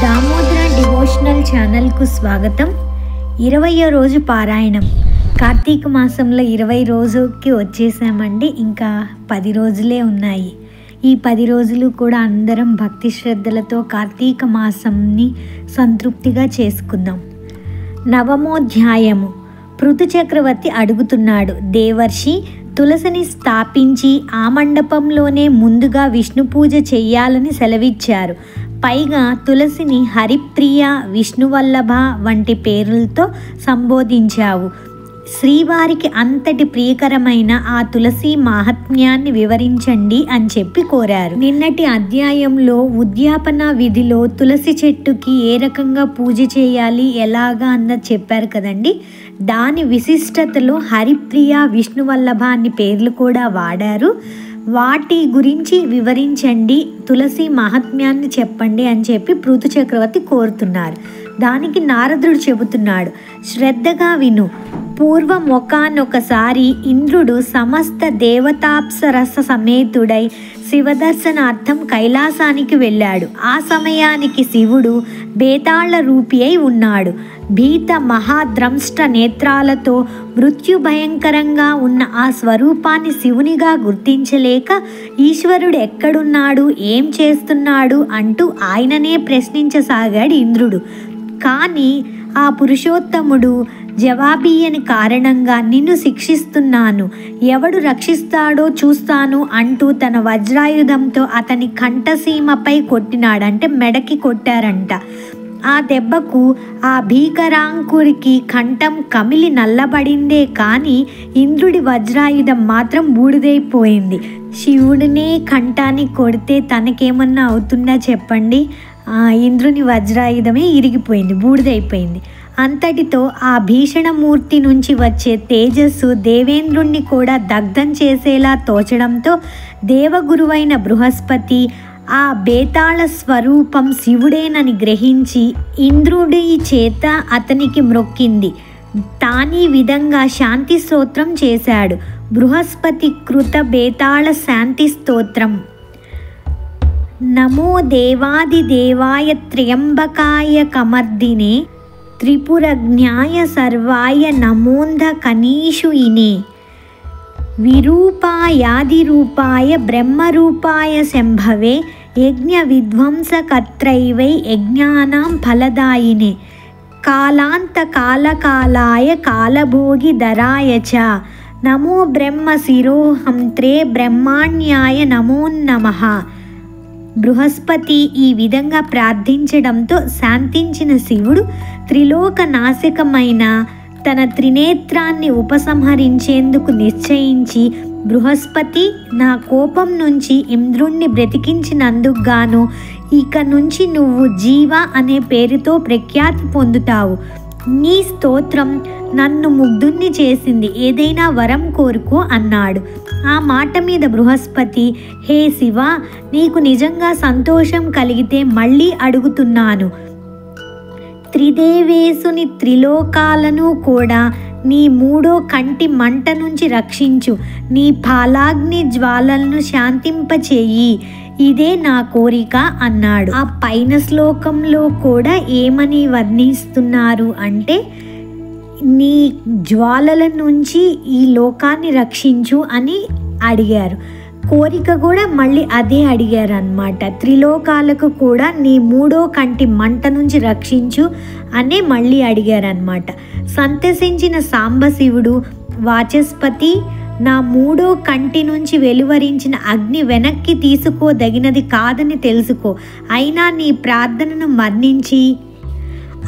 Damodara devotional ఛానల్కు స్వాగతం. 20వ రోజు పారాయణం. కార్తీక మాసంలో 20 రోజుకి వచ్చేసామండి. ఇంకా 10 రోజులే ఉన్నాయి. ఈ 10 రోజులు కూడా అందరం భక్తి శ్రద్ధలతో కార్తీక మాసంని సంతృప్తిగా చేసుకుందాం. నవమోధ్యాయము. పృథు చక్రవర్తి అడుగుతున్నాడు, దేవర్షి తులసిని స్థాపించి ఆ మండపంలోనే ముందుగా విష్ణు పూజ చెయ్యాలని సెలవిచ్చారు. పైగా తులసిని హరిప్రియ, విష్ణువల్లభ వంటి పేర్లతో సంబోధించావు. శ్రీవారికి అంతటి ప్రియకరమైన ఆ తులసి మాహాత్మ్యాన్ని వివరించండి అని చెప్పి కోరారు. నిన్నటి అధ్యాయంలో ఉద్యాపన విధిలో తులసి చెట్టుకి ఏ రకంగా పూజ చేయాలి, ఎలాగా అన్నది చెప్పారు కదండి. దాని విశిష్టతలో హరిప్రియ, విష్ణువల్లభ అని పేర్లు కూడా వాడారు. వాటి గురించి వివరించండి, తులసి మహాత్మ్యాన్ని చెప్పండి అని చెప్పి పృథు చక్రవర్తి కోరుతున్నారు. దానికి నారదుడు చెబుతున్నాడు, శ్రద్ధగా విను. పూర్వం ఒకానొకసారి ఇంద్రుడు సమస్త దేవతాప్సరస సమేతుడై శివదర్శనార్థం కైలాసానికి వెళ్ళాడు. ఆ సమయానికి శివుడు బేతాళ రూపి అయి ఉన్నాడు. భీత మహాద్రంష్ట నేత్రాలతో మృత్యు భయంకరంగా ఉన్న ఆ స్వరూపాన్ని శివునిగా గుర్తించలేక ఈశ్వరుడు ఎక్కడున్నాడు, ఏం చేస్తున్నాడు అంటూ ఆయననే ప్రశ్నించసాగాడు ఇంద్రుడు. కానీ ఆ పురుషోత్తముడు జవాబియ్యని కారణంగా నిన్ను శిక్షిస్తున్నాను, ఎవడు రక్షిస్తాడో చూస్తాను అంటూ తన వజ్రాయుధంతో అతని కంఠసీమపై కొట్టినాడంటే మెడకి కొట్టారంట. ఆ దెబ్బకు ఆ భీకరాంకురికి కంఠం కమిలి నల్లబడిందే కానీ ఇంద్రుడి వజ్రాయుధం మాత్రం బూడిదైపోయింది. శివుడినే కంఠాన్ని కొడితే తనకేమన్నా అవుతుందా చెప్పండి. ఇంద్రుని వజ్రాయుధమే ఇరిగిపోయింది, బూడిదైపోయింది. అంతటితో ఆ భీషణమూర్తి నుంచి వచ్చే తేజస్సు దేవేంద్రుణ్ణి కూడా దగ్ధం చేసేలా తోచడంతో దేవగురువైన బృహస్పతి ఆ బేతాళ స్వరూపం శివుడేనని గ్రహించి ఇంద్రుడి చేత అతనికి మ్రొక్కింది. తానీ విధంగా శాంతి స్తోత్రం చేశాడు. బృహస్పతి కృత బేతాళ శాంతి స్తోత్రం. నమో దేవాదిదేవాయ త్ర్యంబకాయ కమర్దినే త్రిపురజ్ఞాయ సర్వాయ నమోంధ కనీషు ఇనే విరూపాయాదిరూపాయ బ్రహ్మరూపాయ శంభవే యజ్ఞ విధ్వంసకత్రైవై యజ్ఞానాం ఫలదాయినే కాలాంత కాలకాలాయ కాలభోగి ధరాయ చ నమో బ్రహ్మ శిరోహంత్రే బ్రహ్మాణ్యాయ నమో నమః. బృహస్పతి ఈ విధంగా ప్రార్థించడంతో శాంతించిన శివుడు త్రిలోక నాశకమైన తన త్రినేత్రాన్ని ఉపసంహరించేందుకు నిశ్చయించి, బృహస్పతి, నా కోపం నుంచి ఇంద్రుణ్ణి బ్రతికించినందుకు గాను ఇక నుంచి నువ్వు జీవ అనే పేరుతో ప్రఖ్యాతి పొందుతావు. నీ స్తోత్రం నన్ను ముగ్ధుణ్ణి చేసింది, ఏదైనా వరం కోరుకో అన్నాడు. ఆ మాట మీద బృహస్పతి, హే శివ, నీకు నిజంగా సంతోషం కలిగితే మళ్ళీ అడుగుతున్నాను. త్రిదేవేశుని త్రిలోకాలను కూడా నీ మూడో కంటి మంట నుంచి రక్షించు, నీ పాలాగ్ని జ్వాలలను శాంతింపచేయి, ఇదే నా కోరిక అన్నాడు. ఆ పైన శ్లోకంలో కూడా ఏమని వర్ణిస్తున్నారు అంటే, నీ జ్వాలల నుంచి ఈ లోకాన్ని రక్షించు అని అడిగారు. కోరిక కూడా మళ్ళీ అదే అడిగారు అన్నమాట. త్రిలోకాలకు కూడా నీ మూడో కంటి మంట నుంచి రక్షించు అనే మళ్ళీ అడిగారు అన్నమాట. సంతసించిన సాంబశివుడు, వాచస్పతి, నా మూడో కంటి నుంచి వెలువరించిన అగ్ని వెనక్కి తీసుకోదగినది కాదని తెలుసుకో, అయినా నీ ప్రార్థనను మన్నించి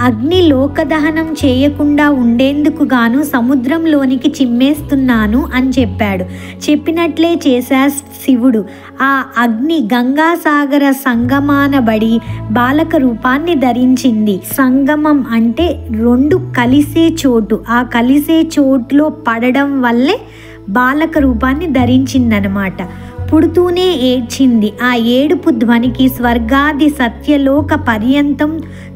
అగ్ని లోకదహనం చేయకుండా ఉండేందుకు గాను సముద్రంలోనికి చిమ్మేస్తున్నాను అని చెప్పాడు. చెప్పినట్లే చేశా శివుడు. ఆ అగ్ని గంగాసాగర సంగమానబడి బాలక రూపాన్ని ధరించింది. సంగమం అంటే రెండు కలిసే చోటు. ఆ కలిసే చోటులో పడడం వల్లే బాలక రూపాన్ని ధరించిందనమాట. పుడుతూనే ఏడ్చింది. ఆ ఏడుపు ధ్వనికి స్వర్గాది సత్యలోక పర్యంతం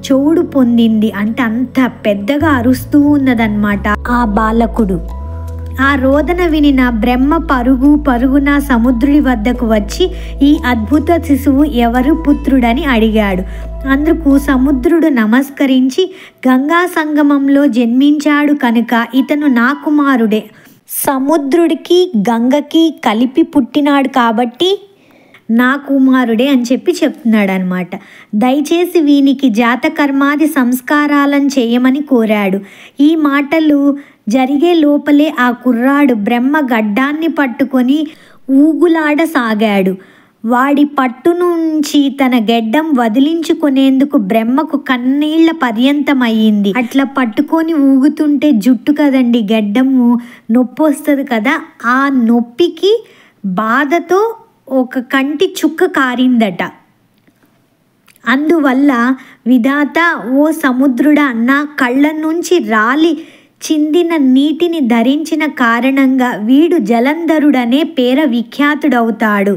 చౌడు పొందింది. అంటే అంత పెద్దగా అరుస్తూ ఉన్నదన్నమాట ఆ బాలకుడు. ఆ రోదన వినిన బ్రహ్మ పరుగున సముద్రుడి వద్దకు వచ్చి ఈ అద్భుత శిశువు ఎవరు పుత్రుడని అడిగాడు. అందుకు సముద్రుడు నమస్కరించి గంగా సంగమంలో జన్మించాడు కనుక ఇతను నా కుమారుడే, సముద్రుడికి గంగకి కలిపి పుట్టినాడు కాబట్టి నా కుమారుడే అని చెప్తున్నాడు అనమాట. దయచేసి వీనికి జాతకర్మాది సంస్కారాలను చేయమని కోరాడు. ఈ మాటలు జరిగే లోపలే ఆ కుర్రాడు బ్రహ్మ గడ్డాన్ని పట్టుకొని ఊగులాడసాగాడు. వాడి పట్టు నుంచి తన గెడ్డం వదిలించుకునేందుకు బ్రహ్మకు కన్నీళ్ల పర్యంతమయ్యింది. అట్లా పట్టుకొని ఊగుతుంటే జుట్టు కదండి, గెడ్డము నొప్పి వస్తుంది కదా, ఆ నొప్పికి బాధతో ఒక కంటి చుక్క కారిందట. అందువల్ల విధాత, ఓ సముద్రుడా, నా కళ్ళ నుంచి రాలి చిందిన నీటిని ధరించిన కారణంగా వీడు జలంధరుడనే పేర విఖ్యాతుడవుతాడు.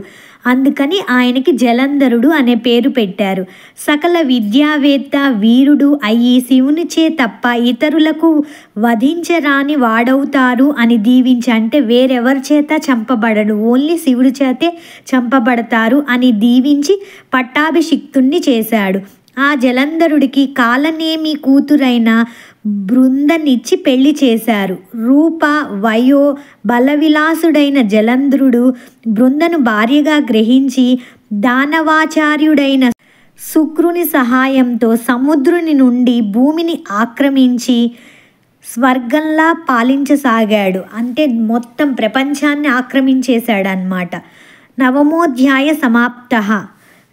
అందుకని ఆయనకి జలంధరుడు అనే పేరు పెట్టారు. సకల విద్యావేత్త వీరుడు అయ్యి శివునిచే తప్ప ఇతరులకు వధించరాని వాడవుతారు అని దీవించి, అంటే వేరెవరి చేత చంపబడడు, ఓన్లీ శివుడి చేతే చంపబడతారు అని దీవించి పట్టాభిషిక్తుణ్ణి చేశాడు. ఆ జలంధరుడికి కాలనేమి కూతురైన బృందనిచ్చి పెళ్లి చేశారు. రూప వయో బలవిలాసుడైన జలంధరుడు బృందను భార్యగా గ్రహించి దానవాచార్యుడైన శుక్రుని సహాయంతో సముద్రుని నుండి భూమిని ఆక్రమించి స్వర్గంలా పాలించసాగాడు. అంటే మొత్తం ప్రపంచాన్ని ఆక్రమించేశాడనమాట. నవమోధ్యాయ సమాప్తః.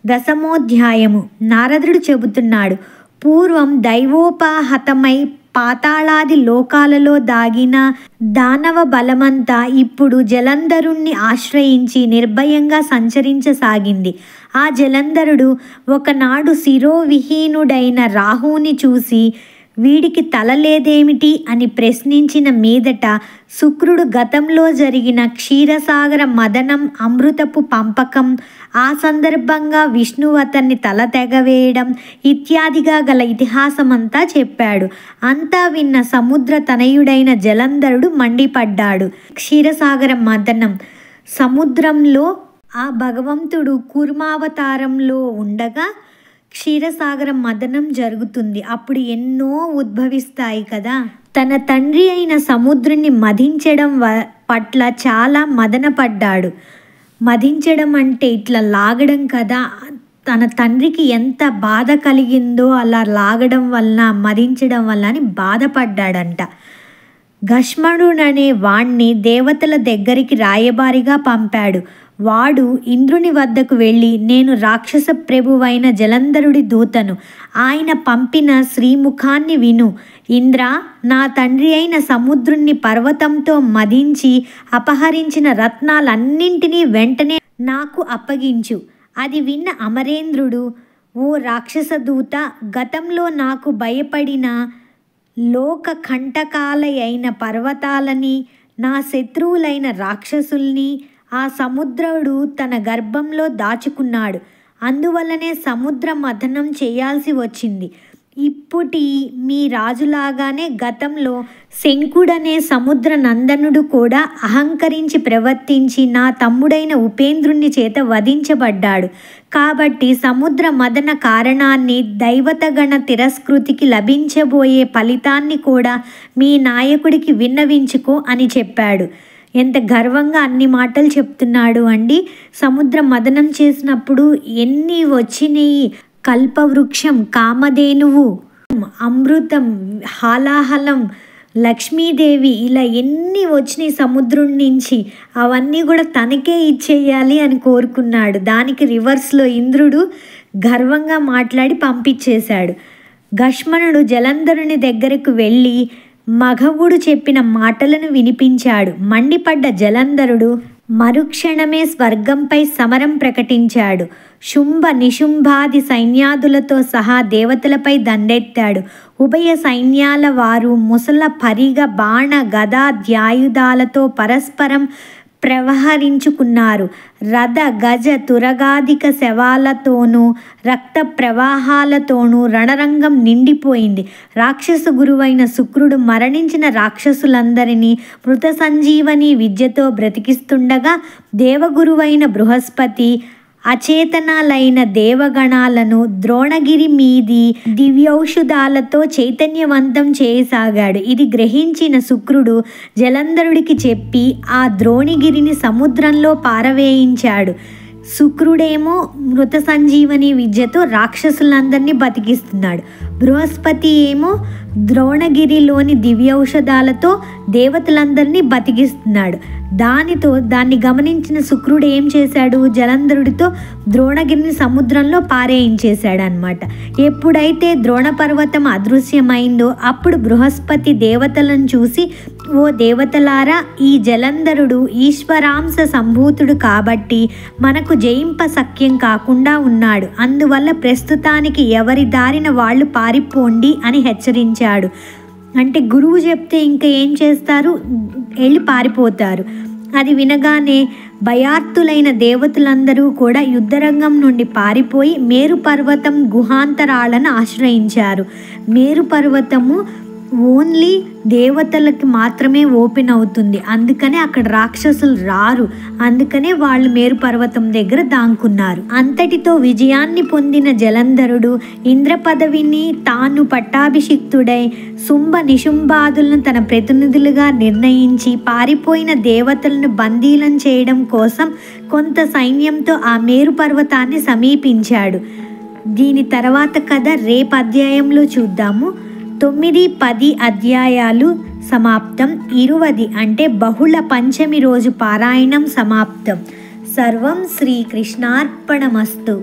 దశమోధ్యాయము. నారదుడు చెబుతున్నాడు, పూర్వం దైవోపహతమై పాతాళాది లోకాలలో దాగిన దానవ బలమంతా ఇప్పుడు జలంధరుణ్ణి ఆశ్రయించి నిర్భయంగా సంచరించసాగింది. ఆ జలంధరుడు ఒకనాడు శిరోవిహీనుడైన రాహువుని చూసి వీడికి తల లేదేమిటి అని ప్రశ్నించిన మీదట శుక్రుడు గతంలో జరిగిన క్షీరసాగర మదనం, అమృతపు పంపకం, ఆ సందర్భంగా విష్ణువు అతన్ని తల తెగవేయడం ఇత్యాదిగా గల ఇతిహాసమంతా చెప్పాడు. అంతా విన్న సముద్ర తనయుడైన జలంధరుడు మండిపడ్డాడు. క్షీరసాగర మదనం సముద్రంలో ఆ భగవంతుడు కూర్మావతారంలో ఉండగా క్షీరసాగర మదనం జరుగుతుంది. అప్పుడు ఎన్నో ఉద్భవిస్తాయి కదా. తన తండ్రి అయిన సముద్రుని మదించడం పట్ల చాలా మదనపడ్డాడు. మదించడం అంటే ఇట్లా లాగడం కదా. తన తండ్రికి ఎంత బాధ కలిగిందో అలా లాగడం వలన, మదించడం వల్ల అని బాధపడ్డాడంట. గష్మణుడనే వాణ్ణి దేవతల దగ్గరికి రాయబారిగా పంపాడు. వాడు ఇంద్రుని వద్దకు వెళ్ళి, నేను రాక్షస ప్రభువైన జలంధరుడి దూతను, ఆయన పంపిన శ్రీముఖాన్ని విను. ఇంద్ర, నా తండ్రి అయిన సముద్రుణ్ణి పర్వతంతో మదించి అపహరించిన రత్నాలన్నింటినీ వెంటనే నాకు అప్పగించు. అది విన్న అమరేంద్రుడు, ఓ రాక్షస దూత, గతంలో నాకు భయపడిన లోక కంటకాలయైన పర్వతాలని, నా శత్రువులైన రాక్షసుల్ని ఆ సముద్రుడు తన గర్భంలో దాచుకున్నాడు. అందువల్లనే సముద్ర మథనం చేయాల్సి వచ్చింది. ఇప్పటి మీ రాజులాగానే గతంలో శంకుడనే సముద్ర నందనుడు కూడా అహంకరించి ప్రవర్తించి నా తమ్ముడైన ఉపేంద్రుని చేత వధించబడ్డాడు. కాబట్టి సముద్ర మదన కారణాన్ని, దైవతగణ తిరస్కృతికి లభించబోయే ఫలితాన్ని కూడా మీ నాయకుడికి విన్నవించుకో అని చెప్పాడు. ఎంత గర్వంగా అన్ని మాటలు చెప్తున్నాడు అండి. సముద్ర మదనం చేసినప్పుడు ఎన్ని వచ్చినాయి, కల్పవృక్షం, కామధేనువు, అమృతం, హాలాహలం, లక్ష్మీదేవి, ఇలా ఎన్ని వచ్చినాయి సముద్రం నుంచి. అవన్నీ కూడా తనకే ఇచ్చేయాలి అని కోరుకున్నాడు. దానికి రివర్స్లో ఇంద్రుడు గర్వంగా మాట్లాడి పంపించేశాడు. గష్మణుడు జలంధరుని దగ్గరకు వెళ్ళి మగవుడు చెప్పిన మాటలను వినిపించాడు. మండిపడ్డ జలంధరుడు మరుక్షణమే స్వర్గంపై సమరం ప్రకటించాడు. శుంభ నిశుంభాది సైన్యాదులతో సహా దేవతలపై దండెత్తాడు. ఉభయ సైన్యాల వారు ముసల పరిగ బాణ గదా ధ్యాయుధాలతో పరస్పరం ప్రవహరించుకున్నారు. రథ గజ తురగాధిక శవాలతోనూ రక్త ప్రవాహాలతోనూ రణరంగం నిండిపోయింది. రాక్షస గురువైన శుక్రుడు మరణించిన రాక్షసులందరినీ మృత సంజీవని విద్యతో బ్రతికిస్తుండగా దేవగురువైన బృహస్పతి అచేతనాలైన దేవగణాలను ద్రోణగిరి మీది దివ్యౌషధాలతో చైతన్యవంతం చేయసాగాడు. ఇది గ్రహించిన శుక్రుడు జలంధరుడికి చెప్పి ఆ ద్రోణగిరిని సముద్రంలో పారవేయించాడు. శుక్రుడేమో మృత సంజీవని విద్యతో రాక్షసులందరినీ బతికిస్తున్నాడు. బృహస్పతి ఏమో ద్రోణగిరిలోని దివ్యౌషధాలతో దేవతలందరినీ బతికిస్తున్నాడు. దాన్ని గమనించిన శుక్రుడు ఏం చేశాడు, జలంధరుడితో ద్రోణగిరిని సముద్రంలో పారేయించేశాడు అన్నమాట. ఎప్పుడైతే ద్రోణ పర్వతం అదృశ్యమైందో అప్పుడు బృహస్పతి దేవతలను చూసి, ఓ దేవతలారా, ఈ జలంధరుడు ఈశ్వరాంశ సంభూతుడు కాబట్టి మనకు జయింప సఖ్యం కాకుండా ఉన్నాడు. అందువల్ల ప్రస్తుతానికి ఎవరి దారిన వాళ్ళు పారిపోండి అని హెచ్చరించాడు. అంటే గురువు చెప్తే ఇంకా ఏం చేస్తారు, వెళ్ళి పారిపోతారు. అది వినగానే భయార్తులైన దేవతలందరూ కూడా యుద్ధరంగం నుండి పారిపోయి మేరు పర్వతం గుహాంతరాలను ఆశ్రయించారు. మేరు పర్వతము ఓన్లీ దేవతలకి మాత్రమే ఓపెన్ అవుతుంది. అందుకనే అక్కడ రాక్షసులు రారు. అందుకనే వాళ్ళు మేరు పర్వతం దగ్గర దాంకున్నారు. అంతటితో విజయాన్ని పొందిన జలంధరుడు ఇంద్ర పదవిని తాను పట్టాభిషిక్తుడై శుంభ నిశుంభాదులను తన ప్రతినిధులుగా నిర్ణయించి పారిపోయిన దేవతలను బందీలను చేయడం కోసం కొంత సైన్యంతో ఆ మేరు పర్వతాన్ని సమీపించాడు. దీని తర్వాత కథ రేపు అధ్యాయంలో చూద్దాము. 9, 10 అధ్యాయాలు సమాప్తం. 20 అంటే బహుళ పంచమి రోజు పారాయణం సమాప్తం. సర్వం శ్రీకృష్ణార్పణమస్తు.